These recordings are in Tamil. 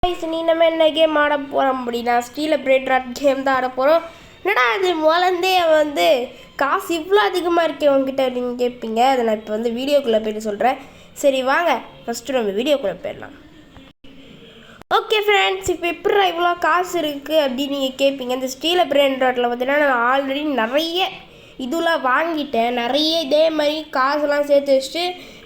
நீ நம்ம என்ன கேம் ஆட போகிறோம் அப்படின்னா ஸ்டீல் பிளேட் ராட் கேம் தான் ஆட போகிறோம். என்னடா அது முதலேருந்தே வந்து காசு இவ்வளோ அதிகமாக இருக்கே உங்ககிட்ட நீங்கள் கேட்பீங்க. அதை நான் இப்போ வந்து வீடியோக்குள்ளே போய்ட்டு சொல்கிறேன். சரி வாங்க ஃபஸ்ட்டு நம்ம வீடியோக்குள்ளே போயிடலாம். ஓகே ஃப்ரெண்ட்ஸ், இப்போ எப்படி இவ்வளோ காசு இருக்குது அப்படின்னு நீங்கள் கேட்பீங்க. இந்த ஸ்டீல் பிளேட் ராட்டில் பார்த்தீங்கன்னா நான் ஆல்ரெடி நிறைய இதெல்லாம் வாங்கிட்டேன். நிறைய இதே மாதிரி காசுலாம் சேர்த்து வச்சுட்டு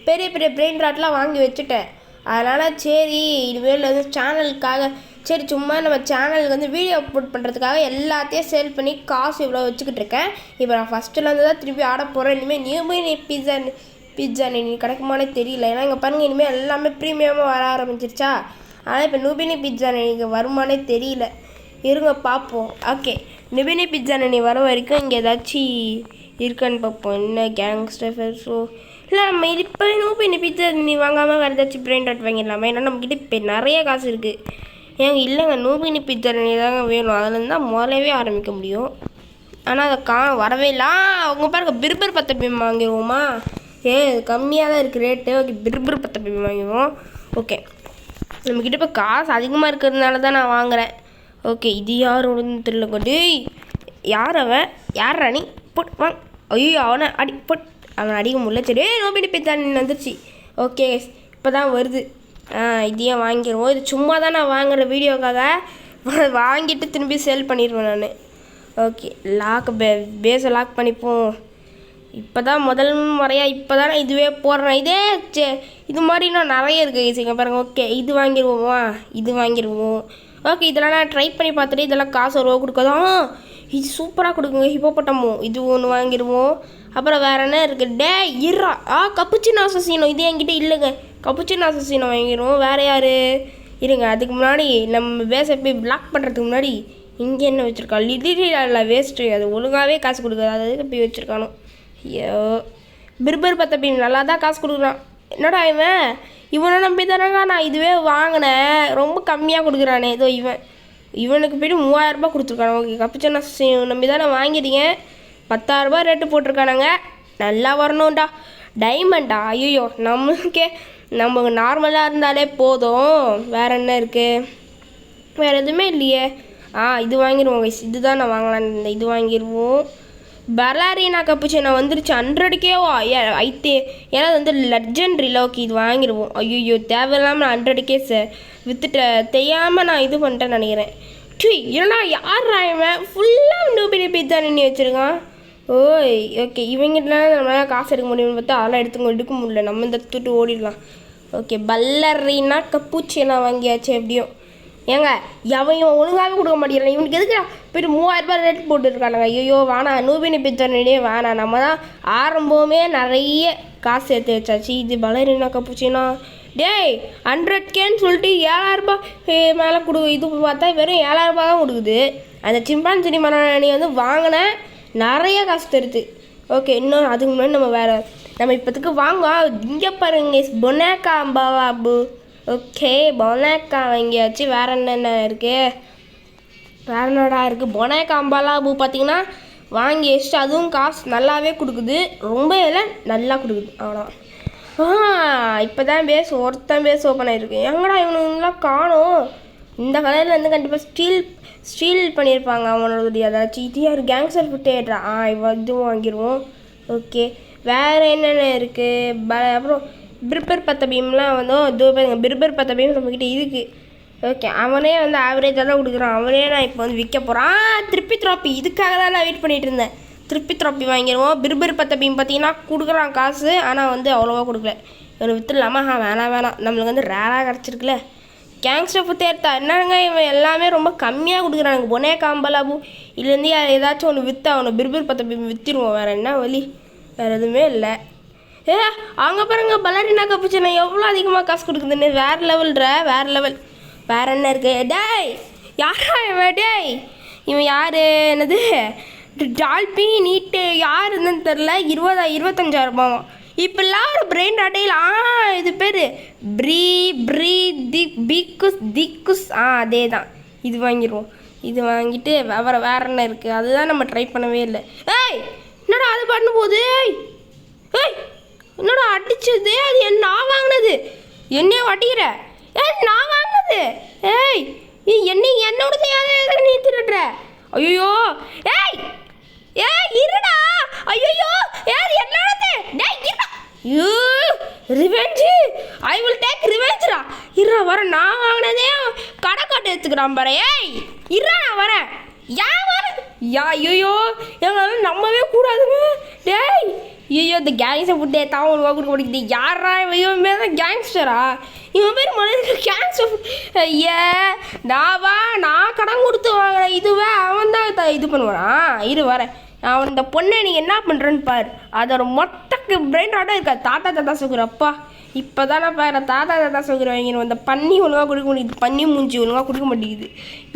பெரிய பெரிய பிரெயின் ராட்லாம் வாங்கி வச்சுட்டேன். அதனால் சரி இனிமேல் வந்து சேனலுக்காக சரி சும்மா நம்ம சேனலுக்கு வந்து வீடியோ அப்லோட் பண்ணுறதுக்காக எல்லாத்தையும் சேல் பண்ணி காசு இவ்வளோ வச்சுக்கிட்டு இருக்கேன். இப்போ நான் ஃபஸ்ட்டுலேருந்து தான் திருப்பி ஆட போகிறேன். இனிமேல் நியூமி பிட்ஸா நீ கிடைக்குமானே தெரியல. ஏன்னா இங்கே பாருங்கள் இனிமேல் எல்லாமே ப்ரீமியமாக வர ஆரம்பிச்சிருச்சா. ஆனால் இப்போ நூபினி பிட்ஸா இங்கே வருமானே தெரியல. இருங்க பார்ப்போம். ஓகே, நுபினி பிட்ஸா நீ வர வரைக்கும் இங்கே ஏதாச்சும் இருக்கான்னு பார்ப்போம். என்ன கேங்ஸ்டர் ஸோ இல்லை நம்ம இப்போ நூபினி பிட்ஸா நீ வாங்காமல் வேறு ஏதாச்சும் பிரெயின் ராட் வாங்கிடலாமா? ஏன்னா நம்மக்கிட்ட இப்போ நிறைய காசு இருக்குது. ஏங்க இல்லைங்க, நூபினி பிட்ஸா நீ தாங்க வேணும். அதுலேருந்து தான் முதலவே ஆரம்பிக்க முடியும். ஆனால் அதை வரவே இல்லை. அவங்க பாருங்க பிர்பர் 10 பீம் வாங்கிடுவோமா? கம்மியாக தான் இருக்குது ரேட்டு. ஓகே, பிர்பர் 10 பீம் வாங்கிடுவோம். ஓகே, நம்மக்கிட்ட இப்போ காசு அதிகமாக இருக்கிறதுனால தான் நான் வாங்குகிறேன். ஓகே, இது யாரோடன்னு தெரியல. டேய் யார் அவன்? யார் ராணி போட் வாங்க. ஐயோ அவனை அடி போட் அவனை அடிக்க முடியல. சரி நோபினி பிட்ஸா வந்துருச்சு. ஓகே இப்போ தான் வருது. இதையும் வாங்கிடுவோம். இது சும்மா தான் நான் வாங்குகிற வீடியோக்காக வாங்கிட்டு திரும்பி சேல் பண்ணிடுவேன் நான். ஓகே, பேஸை லாக் பண்ணிப்போம். இப்போ தான் முதல் முறையாக இப்போ தான் நான் இதுவே போடுறேன். இது மாதிரி நான் நிறைய இருக்குது இங்கே பாருங்கள். ஓகே, இது வாங்கிடுவோமா? இது வாங்கிடுவோம். ஓகே, இதெல்லாம் நான் ட்ரை பண்ணி பார்த்துட்டு இதெல்லாம் காசு ரூபா கொடுக்காதான். இது சூப்பராக கொடுக்குங்க. ஹிப்போபொட்டமோ இது ஒன்று வாங்கிடுவோம். அப்புறம் வேறு என்ன இருக்குது? டே இறா கப்புச்சினோ அசசினோ இது என்கிட்ட இல்லைங்க. கப்புச்சினோ அசசினோ வாங்கிடுவோம். வேறு யார் இருங்க, அதுக்கு முன்னாடி நம்ம பேஸை போய் பிளாக் பண்ணுறதுக்கு முன்னாடி இங்கே என்ன வச்சுருக்கா? லிதிரில் வேஸ்ட்டு. அது ஒழுங்காகவே காசு கொடுக்குது. அதுக்கு போய் வச்சுருக்கானோ. ஐயோ, பிர்பர் 10 பீம் நல்லா தான் காசு கொடுக்குறான். என்னடா இவனை நம்பி தானேங்க நான் இதுவே வாங்கினேன். ரொம்ப கம்மியாக கொடுக்குறானே. ஏதோ இவனுக்கு போய்ட்டு 3000 ரூபாய் கொடுத்துருக்கானு. ஓகே, கப்புச்சினோ நம்பி தானே வாங்கிடுங்க. 10,000 ரூபாய் ரேட்டு போட்டிருக்கானுங்க. நல்லா வரணும்டா. டைமண்டா? ஐயோ, நமக்கு நார்மலாக இருந்தாலே போதும். வேறு என்ன இருக்குது? வேறு எதுவுமே இல்லையே. இது வாங்கிடுவோம். இது தான் நான் வாங்கலான்னு இருந்தேன். இது வாங்கிடுவோம். பலாரினா கப்புச்சினோ வந்துருச்சு. 100Kவா ஐத்தே. ஏன்னா அது வந்து லெஜெண்ட்ரியில். ஓகே, இது வாங்கிடுவோம். ஐயோ தேவையில்லாமல் நான் 100K விற்றுட்டேன். தெரியாமல் நான் இது பண்ணிட்டேன்னு நினைக்கிறேன். ஏன்னா யார் இவன் ஃபுல்லாக நூபினி பிட்ஸா நின்று வச்சுருக்கான். ஓய் ஓகே, இவங்கிட்டலாம் நம்மளால் காசு எடுக்க முடியும்னு பார்த்தா அதெல்லாம் எடுக்க முடியல. நம்ம இந்த தூட்டு ஓடிடலாம். ஓகே, பல்லரினா கப்புச்சினோ வாங்கியாச்சு. எப்படியும் ஏங்க இவன் ஒழுங்காகவே கொடுக்க மாட்டேங்கிறான். இவனுக்கு எதுக்கு போய்ட்டு 3000 ரூபாய் ரேட் போட்டுருக்கானுங்க. ஐயோ வேணாம், நூபினி பிட்ஸா வேணாம். நம்ம தான் ஆரம்பமே நிறைய காசு சேர்த்து வச்சாச்சு. இது பலரினா கப்புச்சினோ டேய் 100Kன்னு சொல்லிட்டு 7000 ரூபாய் மேலே இது பார்த்தா வெறும் 7000 ரூபாய் தான் கொடுக்குது. அந்த சிம்பான்சி மரணி வந்து வாங்கின நிறைய காசு தருது. ஓகே, இன்னும் அதுக்கு முன்னாடி நம்ம இப்போத்துக்கு வாங்க. இங்கே பாருங்க பொனேக்கா பாபு. ஓகே, பொனேக்கா வாங்கியாச்சு. வேறு என்னென்ன இருக்குது? வேறு என்னடா இருக்குது? பொனேக்கா அம்பாலாபு பார்த்தீங்கன்னா வாங்கி வச்சுட்டு அதுவும் காசு நல்லாவே கொடுக்குது. ரொம்ப இல்லை நல்லா கொடுக்குது. அவ்வளோதான். இப்போ தான் ஒருத்தன் பேஸ் ஓப்பன் ஆகிருக்கு. எங்கடா இவனுங்களாம் காணும். இந்த கலரில் வந்து கண்டிப்பாக ஸ்டீல் பண்ணியிருப்பாங்க அவனோட. அதாச்சும் இது யார் கேங்ஸ்டர் ஃபுட்டேட்ரா? இதுவும் வாங்கிடுவோம். ஓகே, வேறு என்னென்ன இருக்குது? அப்புறம் பிர்பர் 10 பீம்லாம் வந்து பிர்பர் 10 பீம் நம்மக்கிட்ட இருக்குது. ஓகே, அவனே வந்து ஆவரேஜாக தான் கொடுக்குறான். அவனே நான் இப்போ வந்து விற்க போகிறான். திருப்பி த்ராப்பி இதுக்காக தான் நான் வெயிட் பண்ணிகிட்டு இருந்தேன். திருப்பி த்ராப்பி வாங்கிடுவோம். பிர்பர் 10 பீம் பார்த்தீங்கன்னா கொடுக்குறான் காசு. ஆனால் வந்து அவ்வளோவா கொடுக்கல. இவனை விற்றுலாமா? வேணாம், நம்மளுக்கு வந்து ரேராக கிடச்சிருக்குல்ல. கேங்ஸ்டர் ஃபுட்டேர்த்தா என்னங்க இவன் எல்லாமே ரொம்ப கம்மியாக கொடுக்குறானுங்க. பொனே காம்பலாபு இதுலேருந்து ஏதாச்சும் ஒன்று விற்றா அவனை பிர்பர் 10 பீம் விற்றுருவோம். வேறு என்ன வழி? வேறு எதுவுமே இல்லை. அங்கே பாருங்க பலரினா கப்புச்சினோ எவ்வளோ அதிகமாக காசு கொடுக்குதுன்னு. வேறு லெவல். வேறு என்ன இருக்குது? டேய் யாரா இவன்? டேய் இவன் யார்? என்னது டால்பி நீட்டு யார் இருந்ததுன்னு தெரில. 25,000 ரூபாவும். இப்போல்லாம் ஒரு பிரெயின் ராட்டையில் இது பேர் திக்குஸ் அதே தான். இது வாங்கிடுவோம். இது வாங்கிட்டு வேறு என்ன இருக்குது? அதுதான் நம்ம ட்ரை பண்ணவே இல்லை. என்னடா அது பண்ண போகுது? என்னடா அடிச்சது? அது நான் வாங்கினது. என்னைய அடிக்கிற? நான் வாங்கினது. என்னோட நீ திருடுற? ஐயோ ஏய் ஏய் இருடா. ஐயோ ஏய் என்னோடது. டேய் இருடா. ரிவெஞ்ச். ஐ வில் டேக் ரிவெஞ்ச்டா. இருடா வர. நான் வாங்கினதே கடை காட்டு எடுத்துக்கிறான் பாரு. ஏய் இருடா நான் வரேன். ஏன் வர? ஐயோ எங்களால் நம்பவே கூடாதுங்க. டேய் ஐயோ இந்த கேங்ஸை ஃபுட்டே தான் ஒரு கொடுக்க முடியுது. யாரா இவன் பேர் தான் கேங்ஸ்டரா? இவன் பேர் மனித கேங்ஸ்டர். ஐயா நான் கடன் கொடுத்து வாங்கினேன். இதுவே அவன் தான் இது பண்ணுவான். இரு வரேன். அவன் இந்த பொண்ணை நீங்கள் என்ன பண்ணுறேன்னு பாரு. அதோட மொத்தக்கு பிரெயின் ராட்டாக இருக்கா. தாத்தா சுகுறப்பா இப்போ தானே பாரு. தாத்தா சுகுற வாங்கிடுவோம். இந்த பன்னி ஒழுங்காக கொடுக்க முடியுது. பன்னி மூஞ்சி ஒழுங்காக கொடுக்க மாட்டேங்குது.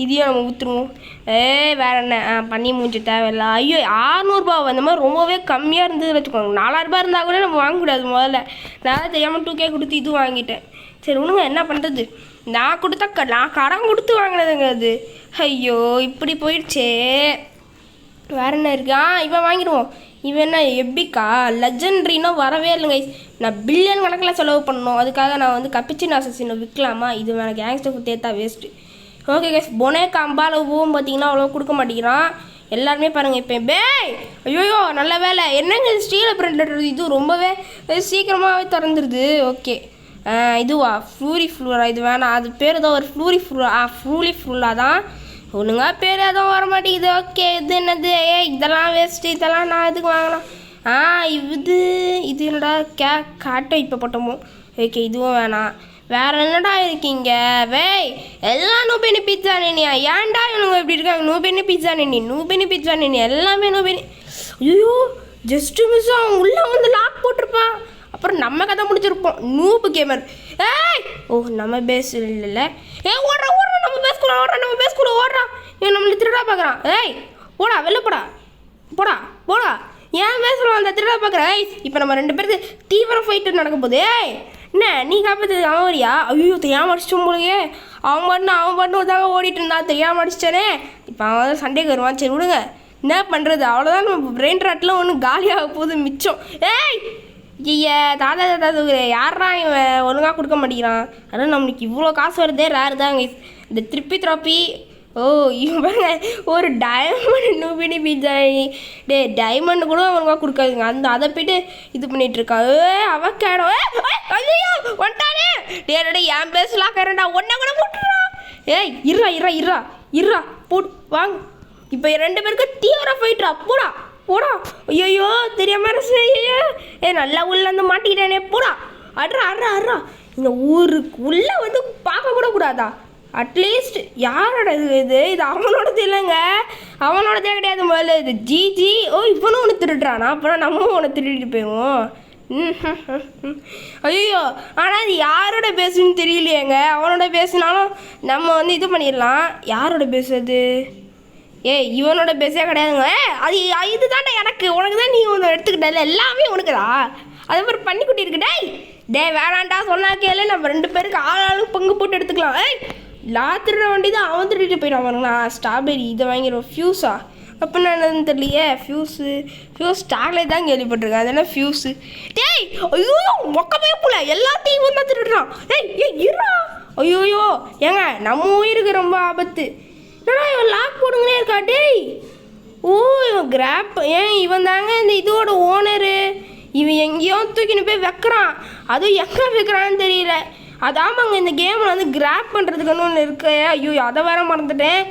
இதையும் நம்ம ஊற்றுருவோம். வேறு என்ன பன்னி மூஞ்சி தேவையில்லை. ஐயோ 600ரூபா அந்த மாதிரி ரொம்பவே கம்மியாக இருந்தது வச்சுக்கோங்க. 4000 இருந்தால் கூட நம்ம வாங்கக்கூடாது. முதல்ல நான் தெரியாமல் 2K கொடுத்து இது வாங்கிட்டேன். சரி ஒன்றுங்க என்ன பண்ணுறது. நான் கடன் கொடுத்து வாங்கினதுங்க அது. ஐயோ இப்படி போயிடுச்சே. வேறு என்ன இருக்கா? இவன் வாங்கிடுவோம். இவன் என்ன எப்பிக்கா லெஜெண்ட்ரின்னா வரவே இல்லைங்க. நான் பில்லியன் கணக்கில் செலவு பண்ணணும். அதுக்காக நான் வந்து கப்பிச்சின் அசசினை விற்கலாமா? இது வேணா கேங்ஸ்டர் தேத்தா வேஸ்ட்டு. ஓகே கைஸ் பொனே காம்பால் பூவும் பார்த்தீங்கன்னா அவ்வளோ கொடுக்க மாட்டேங்கிறான். எல்லாருமே பாருங்கள் இப்போ ஐயோ நல்ல வேலை. என்னங்க ஸ்டீல் பிரிண்டட் இது ரொம்பவே சீக்கிரமாகவே திறந்துருது. ஓகே இதுவா ஃப்ளூரா? இது வேணாம். அது பேர் ஏதோ ஒரு ஃப்ளூலா தான் ஒழுங்கா பேர் எதுவும் வர மாட்டேங்குது. ஓகே இது என்னது? இதெல்லாம் வேஸ்ட்டு. இதெல்லாம் நான் எதுக்கு வாங்கலாம்? இது என்னடா காட்டை இப்போ போட்டோமோ. ஓகே இதுவும் வேணாம். வேறு என்னடா இருக்கீங்க? எல்லாம் நூபெனி பீட்சா நினியா? ஏன்டா இவனுங்க எப்படி இருக்காங்க? நூபெனி பீட்சா நினி எல்லாமே நூபெனி. ஐயோ ஜஸ்ட்டு மிஸ் அவன் உள்ளே வந்து லாக் போட்டிருப்பான். அப்புறம் நம்ம கதை முடிச்சிருப்போம். நூபு கேமர். நம்ம பேஸ் இல்லை. ஓடுறா நம்ம பேஸ்குள்ள ஓடுறான். இவன் நம்மளை திருடா பார்க்குறான். போடா வெளில போடா. ஏன் பேசுகிறோம் அந்த திருடா பார்க்குறேன். இப்போ நம்ம 2 பேருக்கு தீவிர ஃபைட்டு நடக்க போகுது. என்ன நீ காப்பாற்று அவன் வரியா? ஐயோ தெரியாமல் அடிச்சிட்டோம் போலயே. அவன் பாட்டு தாங்க ஓடிட்டு இருந்தா. தெரியாமல் அடிச்சிட்டானே. இப்போ அவன் வந்து சண்டைக்கு வருவான். சரி விடுங்க என்ன பண்ணுறது. அவ்வளோதான் நம்ம பிரெயின் ராட்டில் ஒன்று காலியாக போகுது மிச்சம். தாத்தா யாரா இவன் ஒழுங்காக கொடுக்க மாட்டேங்கிறான். ஆனால் நம்மளுக்கு இவ்வளோ காசு வருதே ரேர் தாங்க. இந்த த்ராப்பி இவன் பாருங்க ஒரு டைமண்ட் நூபினி பீட்சா. டைமண்ட் கூட ஒழுங்காக கொடுக்காதுங்க. அதை போய்ட்டு இது பண்ணிகிட்ருக்கான். அவன் கேடோ ஐயோ வந்துட்டானே. என் பேசலாம் கரண்டா ஒன்றை கூட போட்டுறான். இருறா போட் வாங்க. இப்போ 2 பேருக்கு தீவிர ஃபைட்ரா. போடா. ஐயோ தெரியாம நல்லா உள்ள வந்து மாட்டிக்கிட்டானே. போடா அட்ரா. இந்த ஊருக்கு உள்ளே வந்து பார்க்க கூட கூடாதா? அட்லீஸ்ட் யாரோட இது அவனோடது இல்லைங்க. அவனோடதே கிடையாது. முதல்ல இது ஜிஜி. இவனும் ஒன்று திருடுறானா? அப்புறம் நம்மளும் ஒன்று திருடிட்டு போயிடுவோம். ஐயோ ஆனால் அது யாரோட பேசுன்னு தெரியலையேங்க. அவனோட பேசுனாலும் நம்ம வந்து இது பண்ணிடலாம். யாரோட பேசுறது? இவனோட பேசவே கிடையாதுங்க. இது தாண்டா எனக்கு. உனக்கு தான் நீ ஒன்று எடுத்துக்கிட்டல. எல்லாமே உனக்குதா? அதே மாதிரி பண்ணிக்குட்டி இருக்கு. வேணாண்டா சொன்னா கேளு. நம்ம 2 பேருக்கு ஆளுக்கு பங்கு போட்டு எடுத்துக்கலாம். திருட வண்டி தான் அவன் திருடிட்டு போயிடான். பாருங்களா ஸ்ட்ராபெரி இதை வாங்கிடுவோம். ஃபியூஸா அப்படின்னா என்னன்னு தெரியலையே. ஃபியூஸ் ஸ்டாக்லே தான் கேள்விப்பட்டிருக்கேன். அது என்ன ஃபியூஸு? ஐயோ மொக்கமே போல எல்லாத்தையும் இவன் தான் திருடுறான். இருடா. ஐயோயோ ஏங்க நம்ம உயிருக்கு ரொம்ப ஆபத்து. என்னடா இவன் லாக் போடுங்கன்னே இருக்கா? இவன் கிராப். இவன் தாங்க இந்த இதோட ஓனரு. இவன் எங்கேயோ தூக்கின்னு போய் வைக்கிறான். அதுவும் எங்கே வைக்கிறான்னு தெரியல. அதாமாங்க இந்த கேமில் வந்து கிராப் பண்ணுறதுக்குன்னு ஒன்று இருக்கு. ஐயோ அதை வேற மறந்துட்டேன்.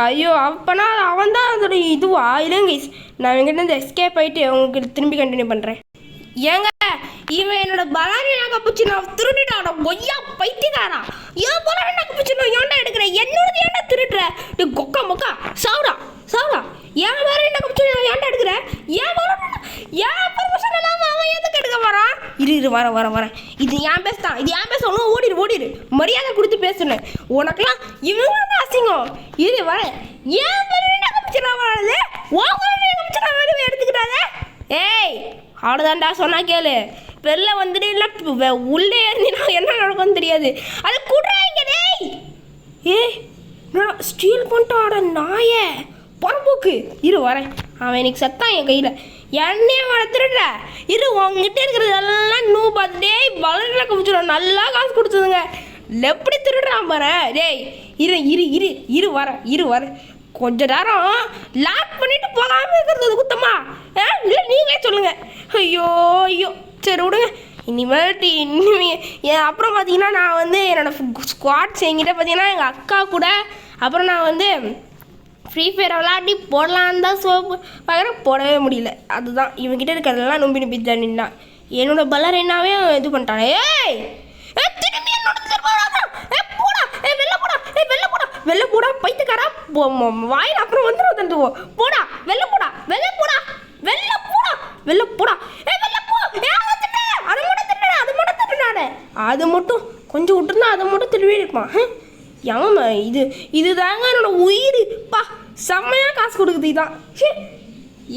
ஐயோ அப்போனா அவன் தான் அதோட இதுவா? இல்லைங்க நான் என்கிட்ட இந்த எஸ்கேப் ஆகிட்டு உங்களுக்கு திரும்பி கண்டினியூ பண்ணுறேன். இவன் என்னோட பலாரினா கப்புச்சினோ திருடிட்டாடா. பொய்யா பைத்தியக்காரா. ஏன் பலாரினா கப்புச்சினோ ஏன்டா எடுக்கிறேன்? என்னோடது ஏன்டா திருடுற? கொக்கா சாவுடா. ஏன் பலாரினா கப்புச்சினோ ஏன்டா எடுக்கிற? ஏன் பர்மிஷன் இல்லாமல் அவன் எதுக்கு எடுக்க வரான்? இரு வரேன். இது ஏன் பேசுதான்? இது ஏன் பேசணும்? ஓடிடு. மரியாதை கொடுத்து பேசணும். உனக்கெல்லாம் இவங்க அசிங்கம். இரு வரேன். ஏன் பலாரினா கப்புச்சினோ வராது? எடுத்துக்கிட்டாதே. அவ்வளோதான்டா சொன்னா கேளு. வெளில வந்துட்டு இல்லை உள்ளே இருந்தீங்கன்னா என்ன நடக்கும்னு தெரியாது. அது கூடுறாங்க. ஸ்டீல் பண்ணிட்டாட நாயே பொறம்போக்கு. இரு வரேன். அவன் எனக்கு செத்தான் என் கையில். என்னையே வளர்த்துடுற. இரு உங்ககிட்ட இருக்கிறது எல்லாம் பார்த்துட்டே வளர்ல குமிச்சிடும். நல்லா காசு கொடுத்ததுங்க. எப்படி திருடுறான் பாரு. இரு இரு இரு இரு வர கொஞ்ச நேரம் லாக் பண்ணிட்டு போகாமல் இருக்கிறது குத்தமா? இல்லை நீங்களே சொல்லுங்கள். ஐயோ ஐயோ சரி விடுங்க. இனிமேல் அப்புறம் பார்த்தீங்கன்னா நான் வந்து என்னோடய ஸ்குவாட்ஸ் என்கிட்ட பார்த்தீங்கன்னா எங்கள் அக்கா கூட அப்புறம் நான் வந்து ஃப்ரீ ஃபயர் விளாட்டி போடலான்னு தான் பார்க்குறேன், போடவே முடியல. அதுதான் இவங்ககிட்ட இருக்கிறதெல்லாம் நம்பி தண்ணின்னா என்னோட பலரைனாவே இது பண்ணிட்டானே. ஏய் திரும்பி வெளில போடா பைத்துக்காரா, வாயில் அப்புறம் வந்துடும் தந்துவோம். போடா வெளில போடா வெளில போடா வெளில போடா வெளில போடா வெளில போ. அது மட்டும் திட்டுனானே, அது மட்டும் கொஞ்சம் விட்டுருந்தா அதை மட்டும் திரும்பி இருப்பான். ஏமா இது தாங்க என்னோட உயிர் பா, செம்மையாக காசு கொடுக்குது. இதான்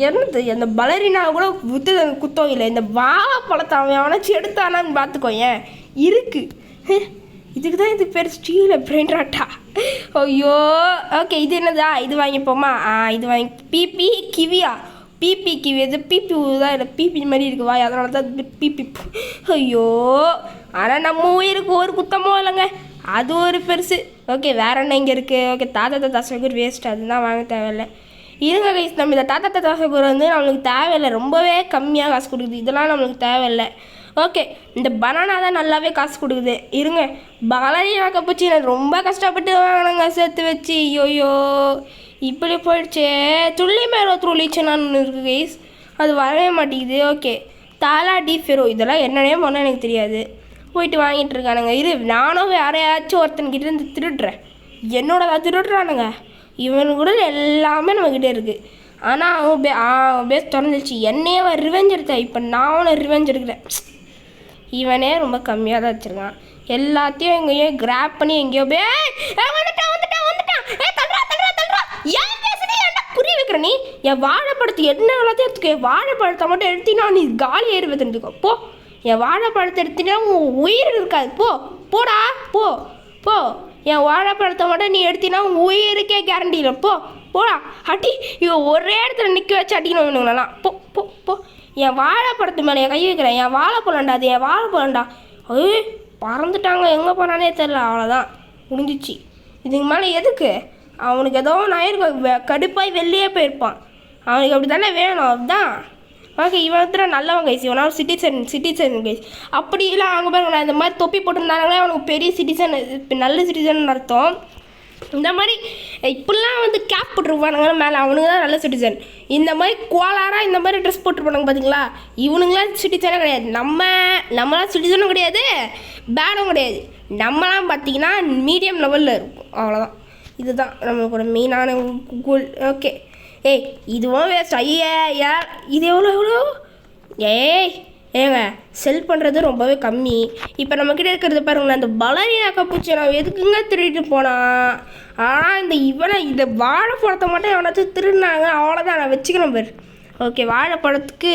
என்னது அந்த பலரினா கூட வித்து குத்தம் இல்லை. இந்த வாழைப்பழத்தை அவன் அவனாச்சும் எடுத்தானான்னு பார்த்துக்கோ. ஏன் இருக்குது இதுக்கு தான் இதுக்கு பேர் ஸ்டீல பிரெயின் ராட்டா. ஐயோ ஓகே இது என்னதா இது வாங்கிப்போமா? இது வாங்கி பிபி கிவியா? பிபி கிவி இது பிபி தான் இல்லை, பிபி மாதிரி இருக்குது வாய், அதனால தான் பிபி. ஐயோ ஆனால் நம்ம உயிருக்கு ஒரு குத்தமோ இல்லைங்க, அது ஒரு பெருசு. ஓகே வேற என்ன இங்கே இருக்குது? ஓகே தாத்தா சகுர் வேஸ்ட், அதுதான் வாங்க தேவையில்லை. இருங்க கைஸ், நம்ம இந்த தாத்தா சகுர் வந்து நம்மளுக்கு தேவையில்லை, ரொம்பவே கம்மியாக காசு கொடுக்குது, இதெல்லாம் நம்மளுக்கு தேவையில்லை. ஓகே இந்த பனானா தான் நல்லாவே காசு கொடுக்குது. இருங்க பலரினா கப்புச்சினோ ரொம்ப கஷ்டப்பட்டு வாங்கினாங்க சேர்த்து வச்சு. ஐயோயோ இப்படி போயிடுச்சே. துள்ளி மேலே துள்ளிச்சுனான்னு இருக்குது கைஸ், அது வரவே மாட்டேங்குது. ஓகே தாலா டி ஃபெரோ இதெல்லாம் என்னன்னே போனால் எனக்கு தெரியாது, போயிட்டு வாங்கிட்டு இருக்கானுங்க. நானும் யாரையாச்சும் ஒருத்தன்கிட்ட இருந்து திருடுறேன், என்னோட திருடுறானுங்க. இவனு கூட எல்லாமே நம்மக்கிட்ட இருக்குது. ஆனால் அவன் பேஸ் திறந்துச்சு, என்னையே அவன் ரிவெஞ்ச் எடுத்தேன். இப்போ நான் அவனை ரிவெஞ்ச் எடுக்கிறேன். இவனே ரொம்ப கம்மியாக தான் வச்சுருக்கான், எல்லாத்தையும் எங்கேயோ கிராப் பண்ணி எங்கேயோ ஏன் பேசுறேன் ஏன்டா புரிய வைக்கிற நீ? என் வாழைப்பழத்தை என்ன எல்லாத்தையும் எடுத்துக்கோ, என் வாழைப்பழத்தை மட்டும் எடுத்தினா நீ காலி ஏறி தெரிஞ்சுக்கோ. போ என் வாழைப்பழத்தை எடுத்தினா உன் உயிர் இருக்காது. போடா போ போ. என் வாழைப்பழத்தை மட்டும் நீ எடுத்தினா உன் உயிருக்கே கேரண்டி இல்லை. போடா அடி. இவன் ஒரே இடத்துல நிற்க வச்சு அடிக்கணும் வேணுங்களா? போ போ போ. என் வாழைப்பழத்து மேலே கை வைக்கிறேன், என் வாழைப்பழம்டா, அது என் வாழைப்பழம்டா. பறந்துட்டாங்க, எங்கே போனானே தெரில, அவ்வளோதான் முடிஞ்சிச்சு. இதுக்கு மேலே எதுக்கு? அவனுக்கு ஏதோ நான் கடுப்பாய் வெளியே போயிருப்பான், அவனுக்கு அப்படி தானே வேணும். அதுதான் ஓகே. இவன் தான் நல்லவன் கைஸ், இவனா சிட்டிசன் கைஸ். அப்படி இல்லை அங்கே பாருங்க, நான் இந்த மாதிரி தொப்பி போட்டிருந்தாங்களே அவனுக்கு பெரிய சிட்டிசன், நல்ல சிட்டிசன் அர்த்தம். இந்த மாதிரி இப்படிலாம் வந்து கேப் போட்டுருப்பானுங்க மேலே, அவனுங்க தான் நல்ல சிட்டிசன். இந்த மாதிரி கோளாராக இந்த மாதிரி ட்ரெஸ் போட்டுருப்பானுங்க பார்த்தீங்களா, இவனுங்களாம் சிட்டிசனே கிடையாது. நம்மளாம் சிட்டிசனும் கிடையாது, பேடும் கிடையாது. நம்மளாம் பார்த்தீங்கன்னா மீடியம் லெவலில் இருக்கும், அவ்வளோதான். இதுதான் நம்மளோட மெயினான கோல். ஓகே இதுவும் வேஸ்ட். இது எவ்வளோ? ஏங்க செல் பண்ணுறது ரொம்பவே கம்மி. இப்போ நம்மக்கிட்ட இருக்கிறது பாருங்களேன், அந்த பலரினா கப்புச்சினோ எதுக்குங்க திருடிட்டு போனான்? ஆனால் இந்த வாழைப்பழத்தை மட்டும் எவனாச்சும் திருடினாங்க, அவ்வளோதான், நான் வச்சுக்கிறேன் பேர். ஓகே வாழைப்பழத்துக்கு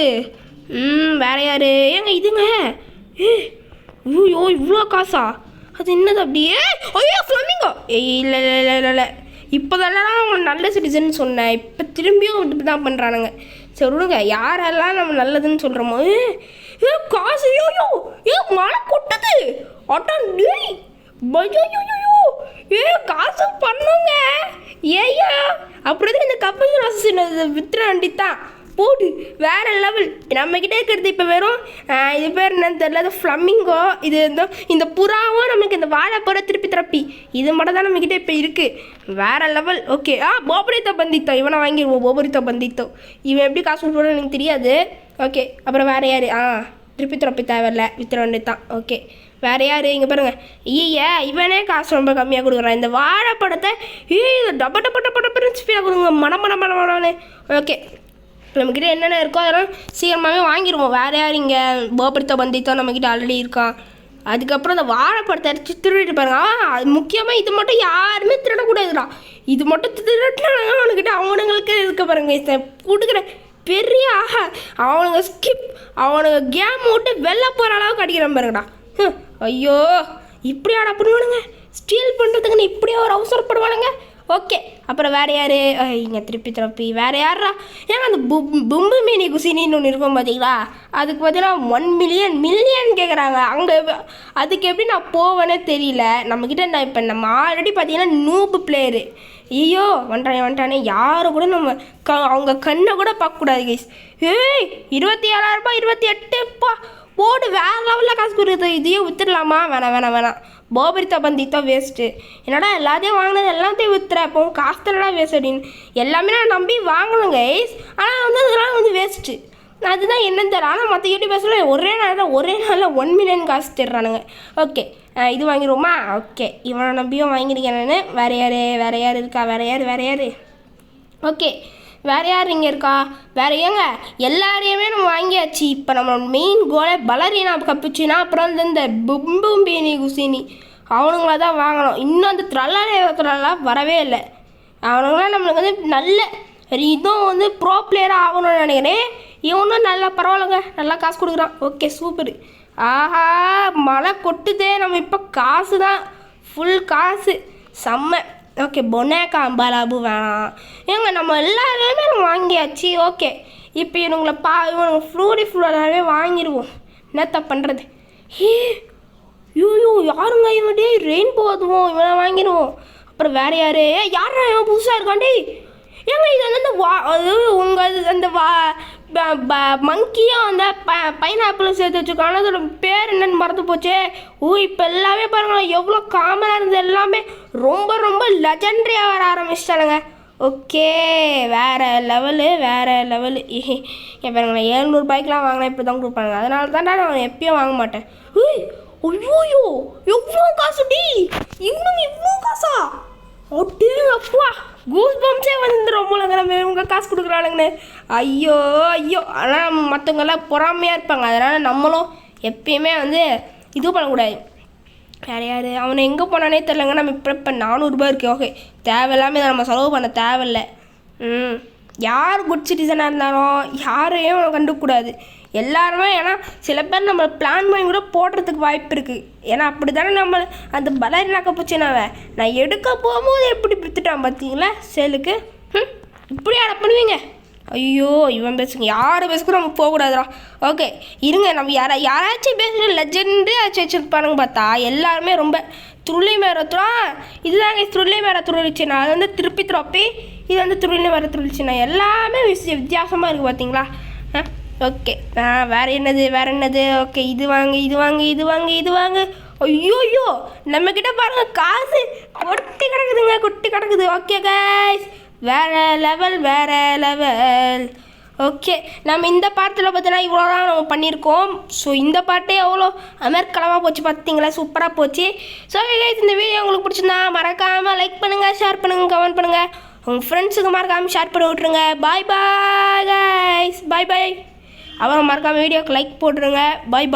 வேற யார்? ஏங்க இதுங்க ஐயோ இவ்வளோ காசா? அது என்னது அப்படியே? ஐயோ ஃப்ளமிங்கோ. இல்லை இல்லை இல்லை இல்லை இப்போ தானே அவங்க நல்ல சிட்டிசன் சொன்னேன், இப்போ திரும்பியும் இப்படி தான் பண்ணுறானுங்க. சரி விடுங்க, யாரெல்லாம் நம்ம நல்லதுன்னு சொல்கிறோமோ. காசு மழை கொட்டுது அட்டான். காசு பண்ணுங்க ஏயா அப்படிதான் இந்த கப்பல் ராசி வித்துற வண்டித்தான் போடு வேறு லெவல். நம்மக்கிட்ட இருக்கிறது இப்போ வெறும் இது பேர் என்னன்னு தெரியல, அது ஃப்ளமிங்கோ. இது இந்த புறாவும் நமக்கு இந்த வாழைப்பழம் திருப்பி இது மட்டும் தான் நம்மக்கிட்ட இப்போ இருக்குது, வேறு லெவல். ஓகே போபரித்தோ பந்தித்தோ, இவனை வாங்கிடுவோம். போபரித்தோ பந்தித்தோ இவன் எப்படி காசு கொடுப்போன்னு எனக்கு தெரியாது. ஓகே அப்புறம் வேறு யார்? திருப்பி தேவையில்ல, வித்துற வண்டி தான். ஓகே வேறு யார்? இங்கே பாருங்கள், இவனே காசு ரொம்ப கம்மியாக கொடுக்குறான். இந்த வாழைப்பழத்தை டப்ப ஸ்பீடாக கொடுங்க, மடமடன்னு. ஓகே நம்மக்கிட்ட என்னென்ன இருக்கோ அதெல்லாம் சீக்கிரமாகவே வாங்கிடுவோம். வேறு யார்? இங்கே போபரித்தோ பந்தித்தோ நம்மக்கிட்ட ஆல்ரெடி இருக்கான். அதுக்கப்புறம் அந்த வாழைப்பழத்தை அரைச்சி திருடிட்டு பாருங்க. அது முக்கியமாக இது மட்டும் யாருமே திருடக்கூடாதுடா, இது மட்டும் திருட்டினாங்க அவனுக்கிட்ட அவனுங்களுக்கு இருக்க பாருங்க கொடுக்குற பெரிய அவனுங்க அவனுங்க கேம் விட்டு வெளில போகிற அளவுக்கு அடிக்கிறான் பாருங்கடா. ஐயோ இப்படியாடா பண்ணுவானுங்க, ஸ்டீல் பண்ணுறதுக்குன்னு இப்படியே ஒரு அவசரப்படுவானுங்க. ஓகே அப்புறம் வேறு யார் இங்கே திருப்பி வேறு யாரா ஏன்னா அந்த பும்பு மீனி குசினின்னு ஒன்று இருக்கும் பார்த்தீங்களா அதுக்கு பார்த்தீங்கன்னா 1 மில்லியன் கேட்குறாங்க அங்கே அதுக்கு எப்படி நான் போவேனே தெரியல நம்மக்கிட்ட நான் இப்போ நம்ம ஆல்ரெடி பார்த்தீங்கன்னா நூபு பிளேயரு ஐயோ வந்துட்டானே யாரும் கூட நம்ம அவங்க கண்ணை கூட பார்க்கக்கூடாது கைஸ் ஏய் 27,000 28,000 போடு வேறு லெவலில் காசு கொடுக்குது இதையே விற்றுடலாமா வேணாம் போபரித்தா பந்தித்தா வேஸ்ட்டு என்னடா எல்லாத்தையும் வாங்கினது எல்லாத்தையும் விற்றுற அப்போ காசு தானடா வேஸ்ட் அப்படின்னு எல்லாமே நான் நம்பி வாங்கணும் கைஸ் ஆனால் வந்து அதெல்லாம் வந்து வேஸ்ட்டு அதுதான் என்னன்னு தெரியல ஆனால் மற்ற யூடியூப் பேசல ஒரே நாளில் 1 மில்லியன் காசு தர்றானுங்க ஓகே இது வாங்கிடுவோமா ஓகே இவனை நம்பியும் வாங்கியிருக்கேன் நான் வேறு யார் இருக்கா வேறு யார் ஓகே வேறு யார் இங்கே இருக்கா வேறு ஏங்க எல்லாரையுமே நம்ம வாங்கியாச்சு இப்போ நம்ம மெயின் கோலை பலரீனா கப்பிச்சினா அப்புறம் வந்து இந்த பும்பும்பீனி குசினி அவனுங்கள தான் வாங்கணும் இன்னும் அந்த த்ரல்லாம் வரவே இல்லை அவனுங்களாம் நம்மளுக்கு வந்து நல்ல இதுவும் வந்து ப்ரோ பிளேயராக ஆகணும்னு நினைக்கிறேன் இவனும் நல்லா பரவாயில்லைங்க நல்லா காசு கொடுக்குறான் ஓகே சூப்பர் ஆஹா மழை கொட்டுதே நம்ம இப்போ காசு தான் ஃபுல் காசு செம்ம ஓகே பொனேக்கா அம்பாலாபு வேணாம் ஏங்க நம்ம எல்லாருமே வாங்கியாச்சு ஓகே இப்போ இவனுங்களை ஃப்ளூரி வாங்கிடுவோம் என்னத்த பண்ணுறது யூ யாருங்க இவன் டே ரெயின்போ அதுவும் இவனை வாங்கிடுவோம் அப்புறம் வேறு யாரா இவன் புதுசாக இருக்காண்டி ஏங்க இது வந்து அது உங்கள் அந்த மங்கியும் அந்த பைனாப்பிளும் சேர்த்து வச்சுருக்காங்க அதோட பேர் என்னன்னு மறந்து போச்சு இப்போ எல்லாமே பாருங்களேன் எவ்வளோ காமனாக இருந்தது எல்லாமே ரொம்ப லெஜண்டரியாக வர ஆரம்பிச்சிட்டானுங்க ஓகே வேறு லெவலு என் பாருங்களேன் 700 ரூபாய்க்குலாம் வாங்கினா இப்படி தான் கொடுப்பாங்க அதனால தான் நான் எப்பயும் வாங்க மாட்டேன் ஐயோ எவ்வளோ காசு டி இன்னும் இவ்வளோ காசா அப்படியே அப்பா கூஸ் பம்ப்ஸே வந்துடும் போலங்க நம்ம இவங்க காசு கொடுக்குறானுங்கன்னு ஐயோ ஆனால் மற்றவங்கெல்லாம் பொறாமையாக இருப்பாங்க அதனால் நம்மளும் எப்பயுமே வந்து இது பண்ணக்கூடாது வேறு யார் அவனை எங்கே போனானே தெரிலங்க நம்ம இப்போ 400 ரூபாய் இருக்குது ஓகே தேவையில்லாமல் இதை நம்ம செலவு பண்ண தேவையில்லை யார் குட் சிட்டிசனாக இருந்தாலும் யாரையும் கண்டுக்கூடாது எல்லாருமே ஏன்னா சில பேர் நம்ம பிளான் பண்ணி கூட போடுறதுக்கு வாய்ப்பு இருக்குது ஏன்னா அப்படி தானே நம்ம அந்த பலரினாக்க போச்சுனாவே நான் எடுக்க போகும்போது எப்படி விற்றுட்டான் பார்த்தீங்களா சேலுக்கு இப்படி அட பண்ணுவீங்க ஐயோ இவன் பேசுங்க யார் பேசுக்கும் நம்ம போகக்கூடாதுடா ஓகே இருங்க நம்ம யாராச்சும் பேசுகிற லெஜெண்டு ஆச்சு வச்சுருப்பானுங்க பார்த்தா எல்லாருமே ரொம்ப துருளி மேரத்துலாம் இதுதாங்க துருளி மேர துருளிச்சுண்ணா அது வந்து திருப்பி திரப்பி இது வந்து துருளி மேர துருளிச்சுண்ணா எல்லாமே வித்தியாசமாக இருக்குது பார்த்தீங்களா ஓகே வேறு என்னது ஓகே இது வாங்கு ஐயோ நம்மக்கிட்ட பாருங்கள் காசு கொட்டி கிடக்குது ஓகே கைஸ் வேறு லெவல் ஓகே நம்ம இந்த பாட்டில் பார்த்தீங்கன்னா இவ்வளோ தான் நம்ம பண்ணியிருக்கோம் ஸோ இந்த பாட்டே எவ்வளோ அமெரிக்கலமாக போச்சு பார்த்தீங்களா சூப்பராக போச்சு ஸோ கைஸ் இந்த வீடியோ உங்களுக்கு பிடிச்சிருந்தா மறக்காமல் லைக் பண்ணுங்கள் ஷேர் பண்ணுங்கள் கமெண்ட் பண்ணுங்கள் உங்கள் ஃப்ரெண்ட்ஸுக்கு மறக்காமல் ஷேர் பண்ணி விட்ருங்க பாய் கைஸ் பாய் அப்புறம் மறக்காமல் வீடியோக்கு லைக் போட்டுருங்க பாய்